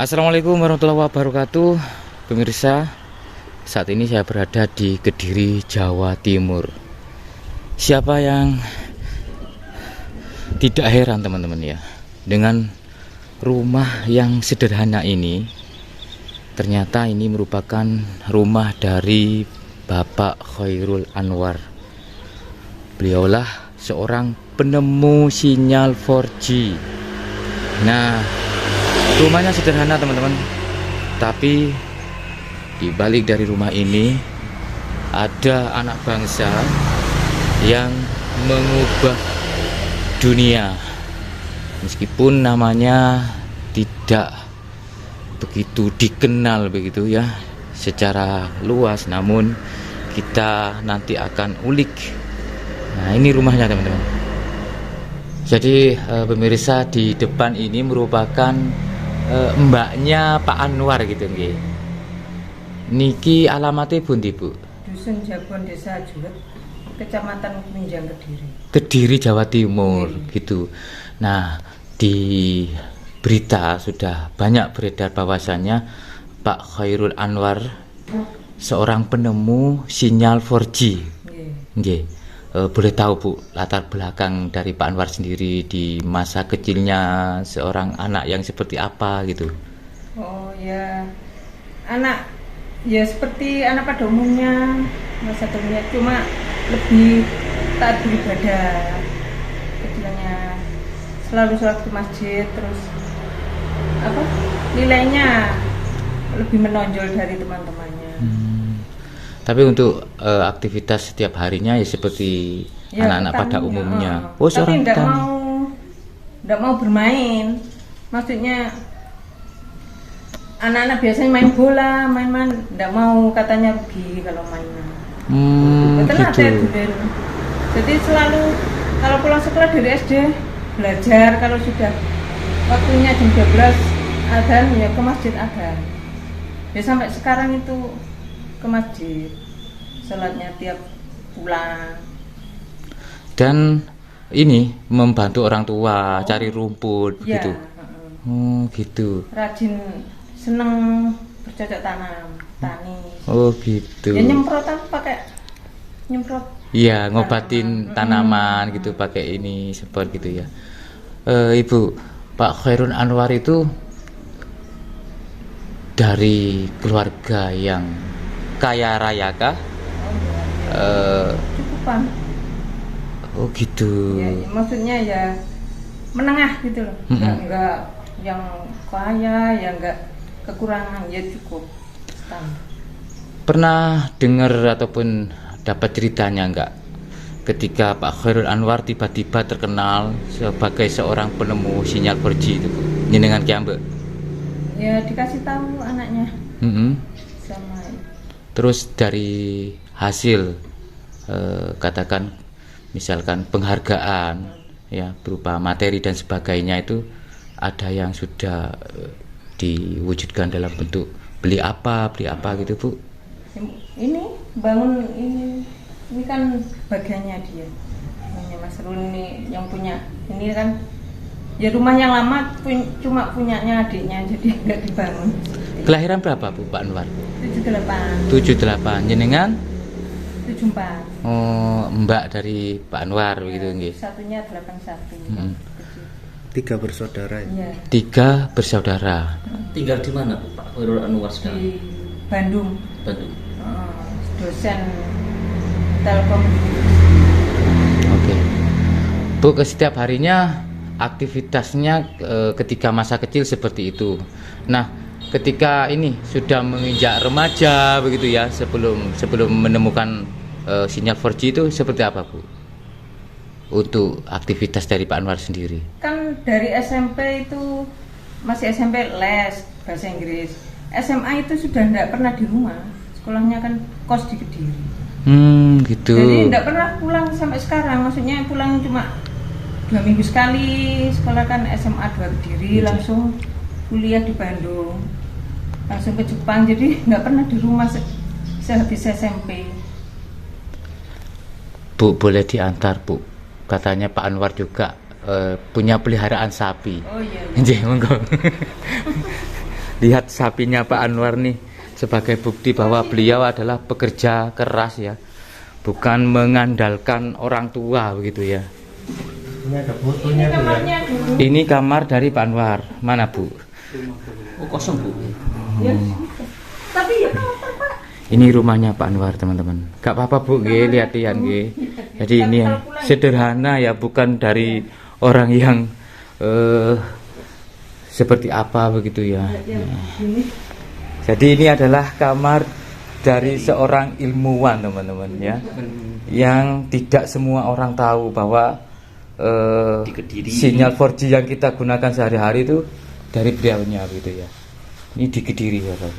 Assalamualaikum warahmatullahi wabarakatuh. Pemirsa, saat ini saya berada di Kediri, Jawa Timur. Siapa yang tidak heran teman-teman ya, dengan rumah yang sederhana ini. Ternyata ini merupakan rumah dari Bapak Khairul Anwar. Beliaulah seorang penemu sinyal 4G. Nah, rumahnya sederhana teman-teman, tapi di balik dari rumah ini ada anak bangsa yang mengubah dunia. Meskipun namanya tidak begitu dikenal begitu ya secara luas, namun kita nanti akan ulik. Nah, ini rumahnya teman-teman. Jadi pemirsa, di depan ini merupakan mbaknya Pak Anwar gitu nggih. Niki alamatnya pundi, Bu? Dusun Jabon, Desa Julet, Kecamatan Minjang, Kediri. Kediri, Jawa Timur gitu. Nah, di berita sudah banyak beredar bahwasannya Pak Khairul Anwar seorang penemu sinyal 4G. Nggih. Boleh tahu Bu latar belakang dari Pak Anwar sendiri di masa kecilnya, seorang anak yang seperti apa gitu? Oh ya, anak ya seperti anak pada umumnya, masa kecilnya cuma lebih taat beribadah. Kecilnya selalu sholat ke masjid, terus nilainya lebih menonjol dari teman-temannya. Tapi untuk aktivitas setiap harinya ya seperti Ya, anak-anak pada umumnya. Oh, tapi seorang tidak mau bermain. Maksudnya anak-anak biasanya main bola, main-main, tidak mau, katanya rugi kalau mainan. Betul gitu. ada dulu. Jadi selalu kalau pulang sekolah dari SD belajar, kalau sudah waktunya jam 12 adzan ya ke masjid adzan. Ya sampai sekarang itu ke masjid, sholatnya tiap pulang. Dan ini membantu orang tua cari rumput Ya, gitu. Gitu. rajin, seneng bercocok tanam, tani. Oh gitu. Ya nyemprotan pakai nyemprot. Iya, ngobatin tanaman gitu pakai ini seperti gitu ya. Ibu, Pak Khairul Anwar itu dari keluarga yang kaya raya kah? Cukupan. Oh gitu. Ya, maksudnya ya menengah gitu loh. Enggak yang kaya, ya enggak kekurangan, ya cukup standar. Pernah dengar ataupun dapat ceritanya enggak ketika Pak Khairul Anwar tiba-tiba terkenal sebagai seorang penemu sinyal 4G itu, Bu? Nyenengan kiambe? Ya dikasih tahu anaknya sama. Terus dari hasil katakan misalkan penghargaan ya berupa materi dan sebagainya, itu ada yang sudah diwujudkan dalam bentuk beli apa gitu, Bu? Ini bangun ini kan bagiannya dia, namanya Mas Runi yang punya ini kan. Ya rumah yang lama cuma punyanya adiknya, jadi nggak dibangun. Kelahiran berapa, Bu, Pak Anwar? 78. Jenengan? 74. Oh, mbak dari Pak Anwar begitu nggih. Satunya 81. 3 bersaudara ya? Iya. 3 bersaudara. Tinggal di mana Bu, Pak Khairul Anwar sekarang? Di Bandung. Bandung. Dosen Telkom. Oke. Bu, ke setiap harinya aktivitasnya ketika masa kecil seperti itu. Nah, ketika ini sudah menginjak remaja begitu ya, sebelum menemukan sinyal 4G itu seperti apa, Bu? Untuk aktivitas dari Pak Anwar sendiri. Kan dari SMP itu masih SMP les bahasa Inggris. SMA itu sudah tidak pernah di rumah. Sekolahnya kan kos di Kediri. Gitu. Jadi tidak pernah pulang sampai sekarang. Maksudnya pulang cuma 2 minggu sekali. Sekolah kan SMA 2 Kediri, langsung kuliah di Bandung, langsung ke Jepang. Jadi nggak pernah di rumah sehabis SMP. Bu, boleh diantar, Bu. Katanya Pak Anwar juga punya peliharaan sapi. Oh iya. Nggih, monggo. lihat sapinya Pak Anwar nih sebagai bukti bahwa beliau adalah pekerja keras ya, bukan mengandalkan orang tua begitu ya. Ini ada fotonya tuh ya. Ini kamar dari Pak Anwar. Mana Bu? Oh, kosong Bu. Tapi ya Pak. Ini rumahnya Pak Anwar teman-teman. Gak apa-apa Bu, lihat-lihat nggih. Jadi ini yang sederhana ya, bukan dari orang yang seperti apa begitu ya. Jadi ini adalah kamar dari seorang ilmuwan teman-teman ya, yang tidak semua orang tahu bahwa Di Kediri. sinyal 4G yang kita gunakan sehari-hari itu dari beliaunya gitu ya. Ini di Kediri ya Pak.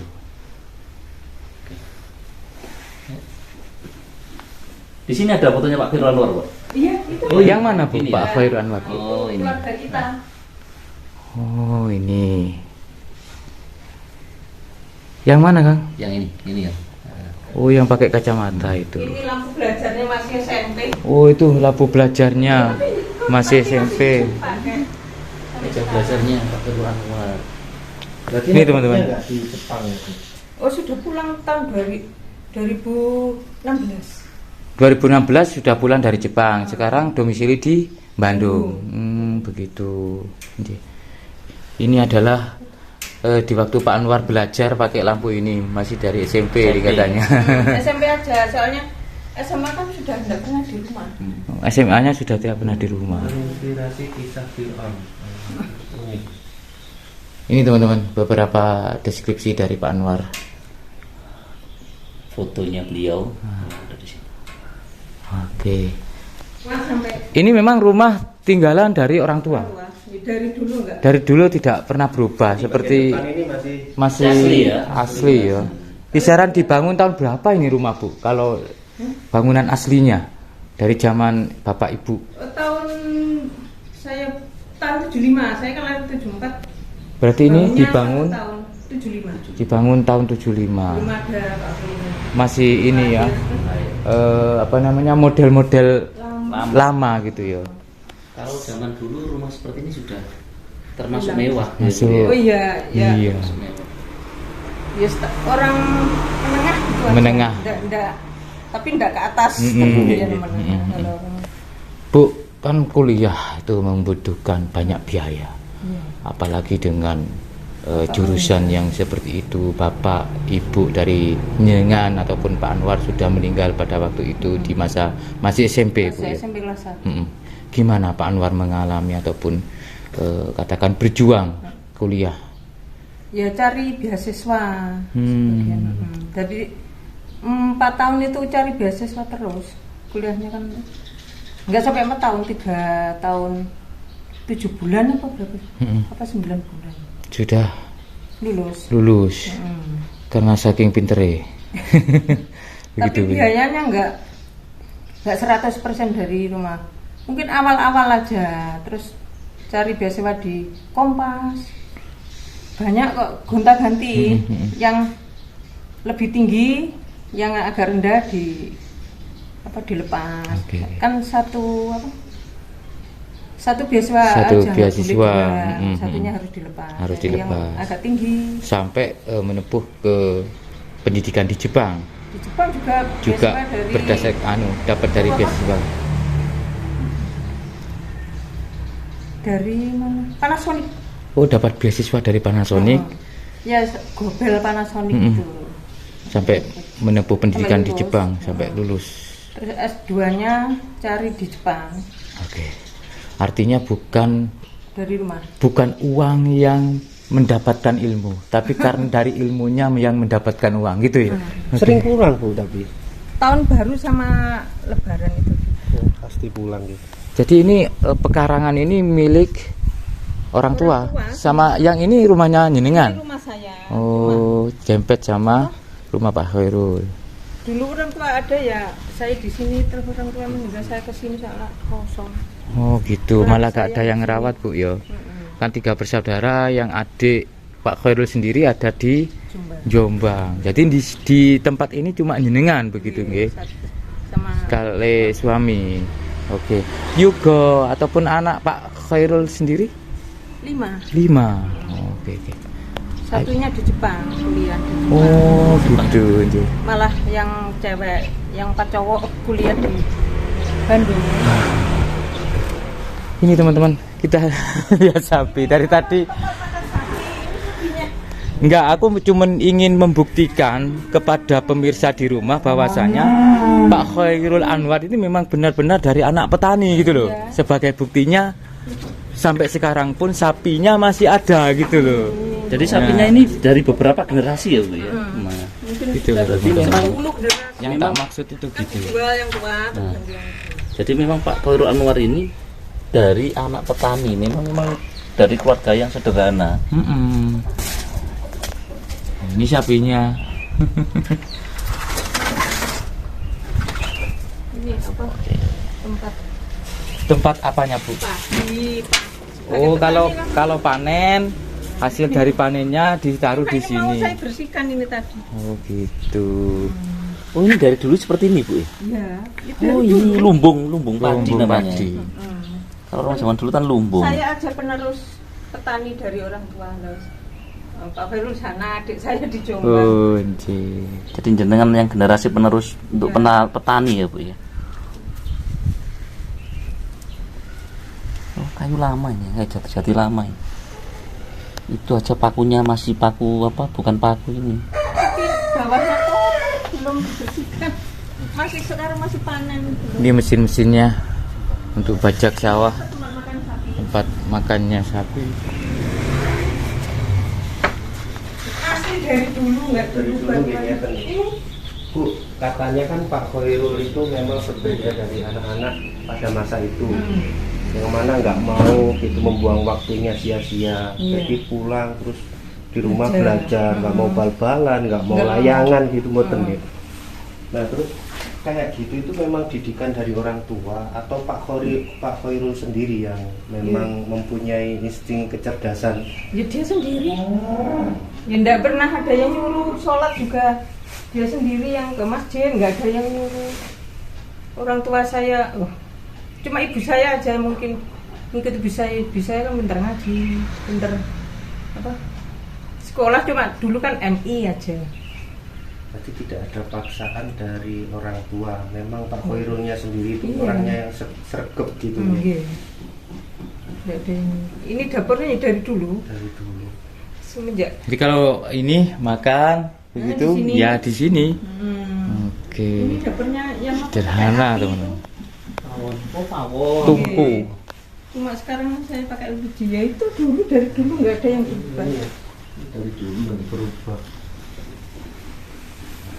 Di sini ada fotonya Pak Khairul Anwar, Pak. Iya, itu Oh, yang mana Bu? Ini Pak ya? Khairul Anwar. Oh, ini. keluarga kita. Oh, ini. Yang mana Kang? Yang ini ya. Oh, yang pakai kacamata itu. Ini lampu belajarnya masih SMP. Oh, itu lampu belajarnya masih SMP. Pakai. Meja belajarnya Pak Khairul Anwar. Berarti Ini, teman-teman. nggak di Jepang ya, Bu? Oh, sudah pulang tahun 2016. 2016 sudah pulang dari Jepang. Sekarang domisili di Bandung. Begitu. Ini adalah di waktu Pak Anwar belajar pakai lampu ini, masih dari SMP katanya. SMP aja, soalnya SMA kan sudah tidak pernah di rumah. SMA-nya sudah tidak pernah di rumah. Terinspirasi kisah Fir'aun. Ini teman-teman beberapa deskripsi dari Pak Anwar. Fotonya beliau ada di sini. Oke. Wah, sampai Ini memang rumah tinggalan dari orang tua. tua. Dari dulu enggak? Dari dulu tidak pernah berubah, seperti Depan ini masih Asli ya? asli ya. Kisaran dibangun tahun berapa ini rumah Bu? Kalau bangunan aslinya dari zaman Bapak Ibu. Tahun saya tahun 75, saya kan lahir 74. Berarti ini Bangunnya dibangun tahun 75. dibangun tahun 75. Belum ada apa-apa. Masih ini ya. Apa namanya model-model lama gitu ya. Kalau zaman dulu rumah seperti ini sudah termasuk mewah. Masuk. Oh iya, ya. Iya. Termasuk mewah. Ya, orang menengah gitu aja. Menengah. Enggak, tapi enggak ke atas. Mm-mm. Kemudian Mm-mm. menengah. Mm-mm. Kalau Bu, kan kuliah itu membutuhkan banyak biaya. iya. Apalagi dengan jurusan yang seperti itu. Bapak, Ibu dari Nyengan ataupun Pak Anwar sudah meninggal pada waktu itu di masa masih SMP Bu Saya ya. SMP kelas 1. Gimana Pak Anwar mengalami ataupun katakan berjuang kuliah? Ya cari beasiswa. Sebagian. Jadi 4 tahun itu cari beasiswa terus. Kuliahnya kan enggak sampai 4 tahun, 3 tahun 7 bulan apa berapa? Apa 9 bulan. Sudah Lulus. karena saking pintere. Tapi biayanya enggak 100% dari rumah. Mungkin awal-awal aja, terus cari beasiswa di Kompas. Banyak kok gonta-ganti yang lebih tinggi, yang agak rendah dilepas. Oke. Kan satu beasiswa Satu aja, beasiswa, boleh 2, satunya harus dilepas. Harus Yang dilepas. agak tinggi. Sampai menempuh ke pendidikan di Jepang. Di Jepang juga beasiswa dari berdasarkan dapat dari Apa? beasiswa. dari mana? Panasonic. Oh, dapat beasiswa dari Panasonic Ya, Gobel Panasonic itu. sampai menempuh pendidikan di lulus. Jepang sampai lulus. Terus S2-nya cari di Jepang Oke. Artinya bukan dari rumah. uang yang mendapatkan ilmu, tapi karena dari ilmunya yang mendapatkan uang gitu ya. sering pulang Bu, tapi Tahun baru sama Lebaran itu. pasti pulang gitu. Jadi ini pekarangan ini milik orang tua. Orang tua. Sama yang ini rumahnya Ini Nyenengan. rumah saya. Oh, jempet sama rumah Pak Khairul. Dulu orang tua ada ya, saya di sini, terus orang tua meninggal, saya ke sini soalnya kosong. Oh gitu, Orang malah gak saya ada yang di sini. ngerawat Bu ya. Kan 3 bersaudara, yang adik Pak Khairul sendiri ada di Jombang. Jombang. Jadi di tempat ini cuma Nyenengan begitu nggih. Sama Kali suami. Oke. Yugo ataupun anak Pak Khairul sendiri? 5. 5. Oke. Satunya di Jepang, kuliah di Jepang. Oh gitu. Nggih. Malah yang cewek, yang 4 cowok kuliah di Bandung. Ini teman-teman, kita lihat sapi dari tadi. Enggak, aku cuman ingin membuktikan kepada pemirsa di rumah bahwasanya Pak Khairul Anwar ini memang benar-benar dari anak petani gitu loh. Iya. Sebagai buktinya sampai sekarang pun sapinya masih ada gitu loh. Jadi sapinya ini dari beberapa generasi ya Bu ya. Nah, Mungkin Gitu, sudah berarti 10 memang- generasi. Yang tak maksud itu gitu. Dua yang tua. Nah. Jadi memang Pak Khairul Anwar ini dari anak petani, memang dari keluarga yang sederhana. Ini sapinya. Ini apa? Tempat Tempat apanya Bu? padi. Oh, kalau panen hasil dari panennya ditaruh di Ini mau sini. saya bersihkan ini tadi. Oh gitu. Oh ini dari dulu seperti ini Bu ya? Iya. Oh ini lumbung padi Lumbung namanya. padi. Kalau orang zaman dulu kan lumbung. Saya aja penerus petani dari orang tua. Pak Khairul sana, adik saya di Jombang. Oh, nggih. Jadi jenengan yang generasi penerus untuk petani ya Bu ya. Oh kayu lama ini, kayu jati lama ini. Itu aja pakunya masih paku apa? Bukan paku ini. Tapi bawahnya kok belum dibersihkan. Sekarang masih panen. Ini mesin-mesinnya untuk bajak sawah, Cuma makan sapi. tempat makannya sapi. Asli dari dulu nggak Dari dulu berubah. kayaknya kan. Ini Bu, katanya kan Pak Khairul itu memang berbeda dari anak-anak pada masa itu. Yang mana nggak mau gitu membuang waktunya sia-sia. Iya. Jadi pulang terus di rumah Belajar. belajar, nggak mau bal-balan, nggak mau Nggak mau. layangan gitu mboten ya. Nah terus kayak gitu itu memang didikan dari orang tua atau Pak Khairul sendiri yang memang mempunyai insting kecerdasan. ya dia sendiri. Ya enggak pernah ada yang nyuruh sholat juga. Dia sendiri yang ke masjid, nggak ada yang nyuruh. Orang tua saya, cuma ibu saya aja mungkin ngikut ibu saya kan pintar ngaji, pintar apa? Sekolah cuma dulu kan MI aja. Berarti tidak ada paksaan dari orang tua. Memang Pak Khairulnya sendiri itu Iya. orangnya yang sregep gitu ya. Iya. Nggak ada yang- ini dapurnya ya dari dulu Dari dulu. semenjak. Jadi kalau ini makan begitu di sini. ya di sini. Ini Oke. dapurnya yang Sederhana, pakai api. teman-teman. Oh pawon. Tumpu. Cuma sekarang saya pakai LPG ya itu dulu dari dulu nggak ada yang berubah. Iya. Dari dulu yang berubah.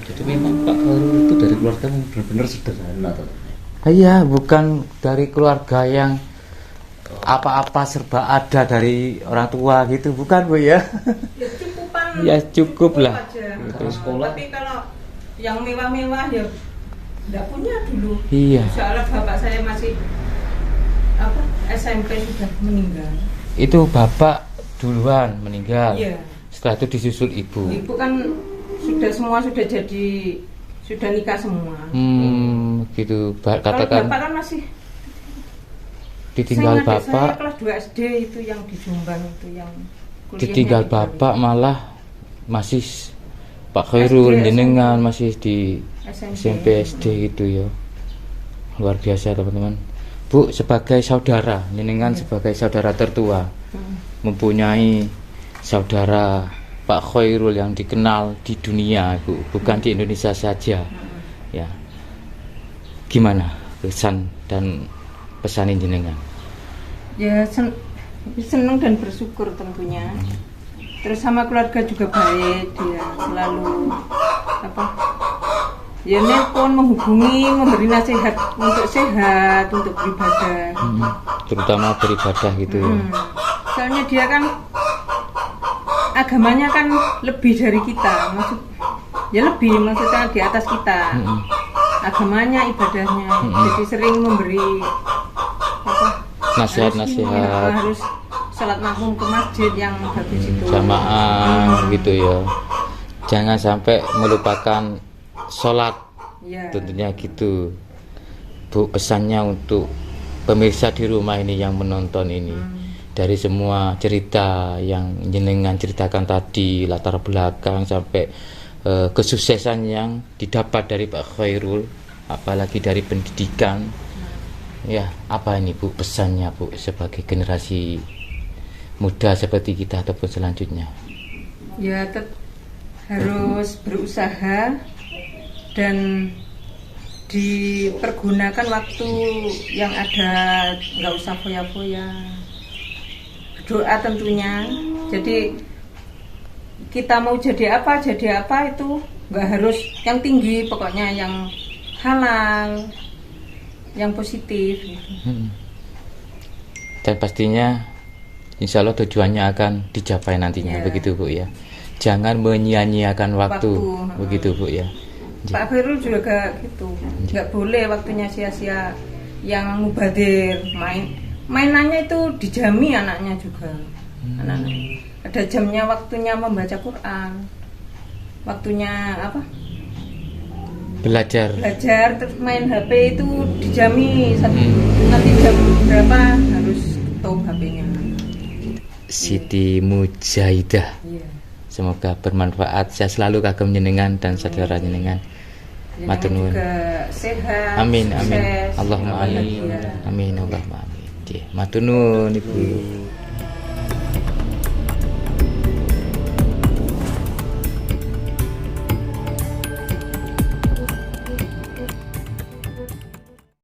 Jadi memang Pak Khairul itu dari keluarga yang benar-benar sederhana toh. Iya, bukan dari keluarga yang apa-apa serba ada dari orang tua gitu, bukan Bu ya? Ya cukupan. Ya, cukup lah. aja. Gitu. Sekolah. Tapi kalau yang mewah-mewah ya nggak punya dulu. Iya. Soalnya bapak saya masih apa SMP sudah meninggal. Itu bapak duluan meninggal. Iya. Setelah itu disusul ibu. Ibu kan sudah jadi sudah nikah semua. Gitu. Kalau Katakan bapak kan masih ditinggal saya adik bapak, saya kelas 2 SD itu yang di Jombang itu yang kuliahnya ditinggal di Bali. bapak malah masih Pak Khairul SD, jenengan masih di SMP. SMP SD gitu ya. Luar biasa teman-teman. Bu, sebagai saudara, jenengan sebagai saudara tertua, mempunyai saudara Pak Khairul yang dikenal di dunia, Bu, bukan di Indonesia saja. Ya. Gimana kesan dan pesanin jenengan? Ya senang dan bersyukur tentunya. Terus sama keluarga juga baik, dia selalu apa? Ya nelpon, menghubungi, memberi nasihat untuk sehat, untuk beribadah. Terutama beribadah gitu ya. Soalnya dia kan agamanya kan lebih dari kita, maksudnya di atas kita. Agamanya, ibadahnya, jadi sering memberi apa? Nasihat-nasihat. Harus sholat makmum ke masjid yang habis itu. Jamaah gitu ya. Jangan sampai melupakan sholat, Ya. tentunya gitu. Bu, pesannya untuk pemirsa di rumah ini yang menonton ini, dari semua cerita yang jenengan ceritakan tadi, latar belakang sampai kesuksesan yang didapat dari Pak Khairul, apalagi dari pendidikan. Ya, apa ini Bu pesannya Bu sebagai generasi muda seperti kita ataupun selanjutnya? Ya, harus berusaha dan dipergunakan waktu yang ada, nggak usah foya-foya, berdoa tentunya. Jadi kita mau jadi apa itu nggak harus yang tinggi, pokoknya yang halal, yang positif gitu. Dan pastinya insya Allah tujuannya akan dicapai nantinya, begitu Bu ya. Jangan menyia-nyiakan waktu. Begitu Bu ya. Pak Khairul juga gitu, nggak boleh waktunya sia-sia, yang mubadir, mainannya itu dijami anaknya juga. Anak-anak ada jamnya, waktunya membaca Quran, waktunya apa? Belajar, terus main HP itu dijami, nanti jam berapa harus tutup HP-nya. Siti Mujahidah. Semoga bermanfaat. Saya selalu kagum jenengan dan saudara jenengan. Matur nuwun. Sehat. Amin. Sukses, Allahumma amin. Amin Allahumma amin. Matur nuwun Ibu.